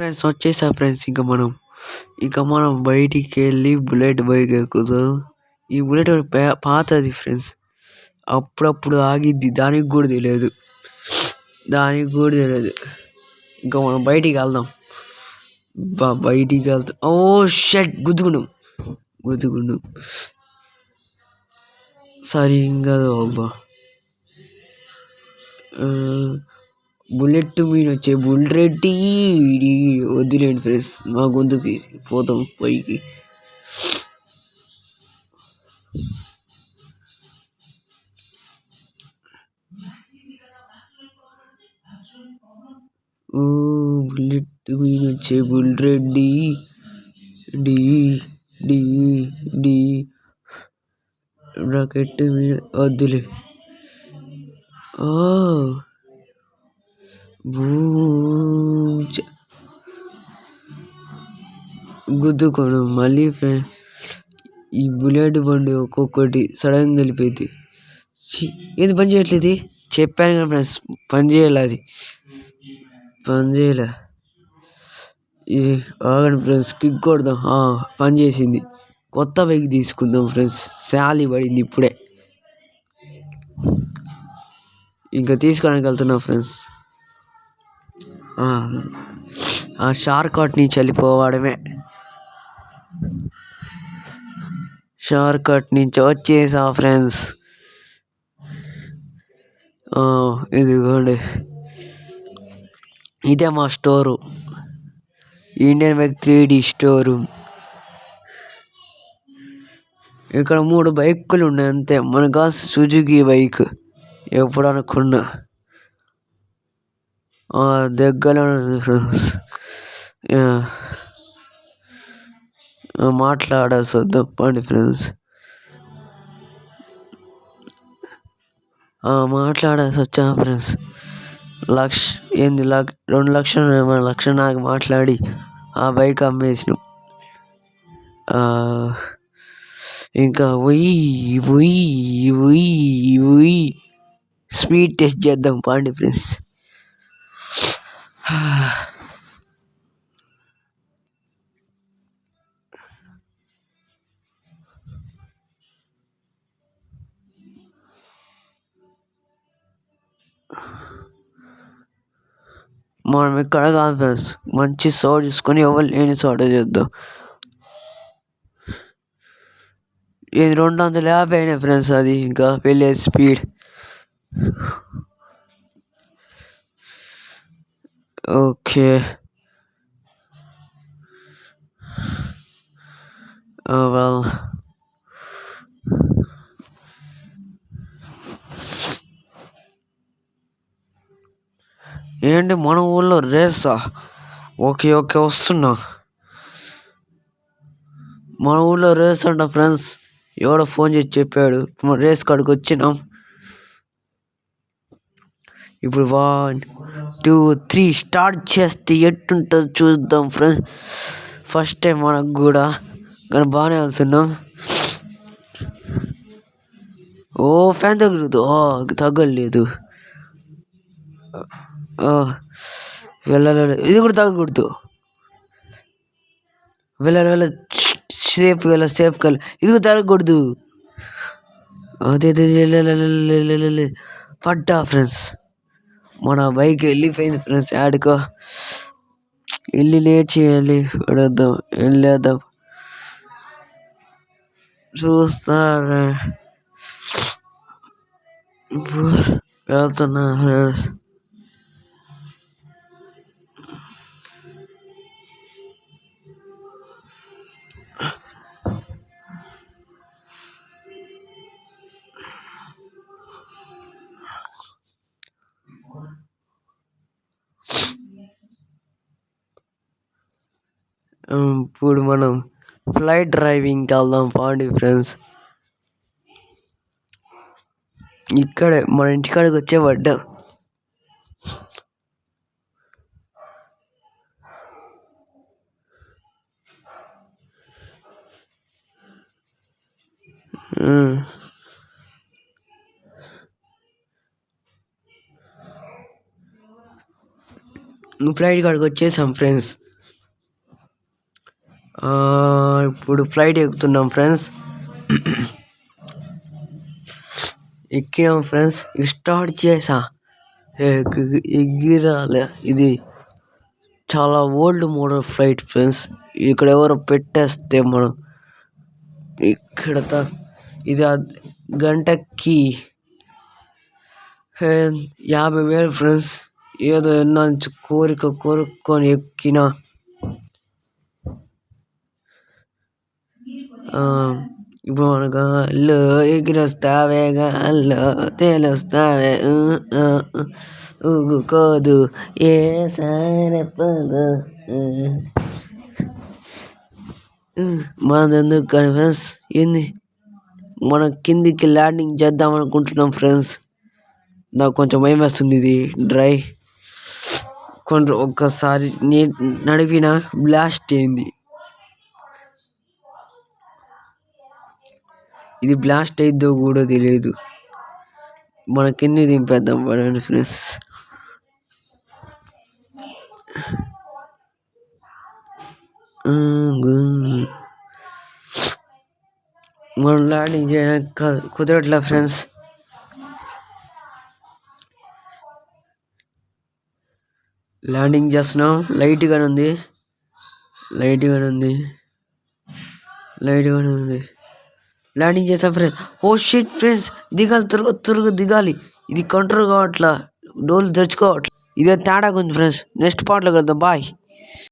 Friends వచ్చేసా friends. ఇంకా మనం బయటికి వెళ్ళి బుల్లెట్ బైక్ ఎక్కుదాం. ఈ బుల్లెట్ పాతది ఫ్రెండ్స్. అప్పుడప్పుడు ఆగిద్ది, దానికి కూడా తెలియదు. ఇంకా మనం బయటికి వెళ్దాం. బయటికి వెళ్తాం. ఓ షట్, గుద్దుకున్నాం. సరే ఇంకా వెళ్దాం. బుల్లెట్ మీద వచ్చే బుల్లెట్ వద్దులేండి ఫ్రెండ్స్, మా గొంతుకి పోతాం పైకి. బుల్లెట్ మీద వచ్చే బుల్లెట్ డి రాకెట్ మీద వద్దులే. గుద్దుకోను మళ్ళీ ఈ బుల్లెట్ బండి ఒక్కొక్కటి సడన్గా వెళ్ళిపోయింది. ఏది పని చేయట్లేదు? చెప్పాను కదా ఫ్రెండ్స్, పని చేయలే. ఇది ఆగండి ఫ్రెండ్స్, కిక్ కొడదాం. పని చేసింది. కొత్త బైక్ తీసుకుందాం ఫ్రెండ్స్, శాలరీ పడింది ఇప్పుడే. ఇంకా తీసుకోవడానికి వెళ్తున్నాం ఫ్రెండ్స్. ఆ షార్ట్ కట్ నుంచి వెళ్ళిపోవడమే. షార్ట్ కట్ నుంచి వచ్చేసా ఫ్రెండ్స్. ఇదిగోండి, ఇదే మా store, Indian bike 3D store. ఇక్కడ 3 బైకులు ఉన్నాయి అంతే. మనకు సుజుకి బైక్ ఎప్పుడు అనుకున్నా దగ్గరలో ఫ్రెండ్స్. మాట్లాడాల్సి వద్దాం పండి ఫ్రెండ్స్. మాట్లాడాల్సి వచ్చా ఫ్రెండ్స్. 2 లక్షలు, 1,00,000 నాకు మాట్లాడి ఆ బైక్ అమ్మేసినాం. ఇంకా స్పీడ్ టెస్ట్ చేద్దాం పండి ఫ్రెండ్స్. మనం ఇక్కడ కాదు ఫ్రెండ్స్, మంచి చోటు చూసుకొని ఎవరు లేని చోట చేద్దాం. 250 అయినాయి ఫ్రెండ్స్, అది ఇంకా వెళ్ళే స్పీడ్. ఓకే, ఏంటి మన ఊళ్ళో రేసా? ఓకే వస్తున్నా. మన ఊళ్ళో రేస్ అంట ఫ్రెండ్స్, ఎవడో ఫోన్ చేసి చెప్పాడు. రేస్ కాడికి వచ్చినాం. ఇప్పుడు 1, 2, 3 స్టార్ట్ చేస్తే ఎట్టుంటుందో చూద్దాం ఫ్రెండ్స్. ఫస్ట్ టైం మనకు కూడా, కానీ బాగానే వెళ్తున్నాం. ఫ్యాన్ తగ్గలేదు. వెళ్ళాలి, ఇది కూడా తగ్గకూడదు. వెళ్ళాలి, సేఫ్ వెళ్ళ, ఇది కూడా తగ్గకూడదు. అదే పడ్డా ఫ్రెండ్స్. మన బైక్ వెళ్ళిపోయింది ఫ్రెండ్స్. ఆడుకో వెళ్ళి లేచేయాలి, వెళ్ళేద్దాం. చూస్తారా, వెళ్తున్నా ఫ్రెండ్స్. ఇప్పుడు మనం ఫ్లైట్ డ్రైవింగ్కి వెళ్దాం పాండి ఫ్రెండ్స్. ఇక్కడే మన ఇంటికాడికి వచ్చే పడ్డా. ఫ్లైట్ కాడికి వచ్చేసాం ఫ్రెండ్స్. ఇప్పుడు ఫ్లైట్ ఎక్కుతున్నాం ఫ్రెండ్స్. ఎక్కినాం ఫ్రెండ్స్. స్టార్ట్ చేసా, ఎగిరాలే. ఇది చాలా ఓల్డ్ మోడల్ ఫ్లైట్ ఫ్రెండ్స్. ఇక్కడ ఎవరో పెట్టేస్తే మనం ఇక్కడ ఇది గంటకి 50,000 ఫ్రెండ్స్. ఏదో నుంచి కోరుకొని ఎక్కినా. ఇప్పుడు మనకు అల్లు ఎగిరొస్తావే గాల్లో తెలుస్తావే ఊగుకోదు ఏ సారపదు మనదెందుకు కానీ ఫ్రెండ్స్. ఏంది మనం కిందికి ల్యాండింగ్ చేద్దాం అనుకుంటున్నాం ఫ్రెండ్స్. నాకు కొంచెం భయం వేస్తుంది. ఇది ఒక్కసారి నడిపిన బ్లాస్ట్ అయింది. ఇది బ్లాస్ట్ అయిద్దో కూడా తెలియదు. మన కింద దింపేద్దాం పడండి ఫ్రెండ్స్. మనం ల్యాండింగ్ చేయడానికి కుదరట్లే ఫ్రెండ్స్. ల్యాండింగ్ చేస్తున్నాం. లైట్గానే ఉంది. ల్యాండింగ్ చేస్తాం ఫ్రెండ్స్. ఓ షిట్ ఫ్రెండ్స్, దిగాలి, త్వరగా దిగాలి. ఇది కంట్రోల్ కావట్లా, డోర్లు తెరుచుకోవట్లా. ఇదే తేడా ఉంది ఫ్రెండ్స్. నెక్స్ట్ పార్ట్లో కలుద్దాం. బాయ్.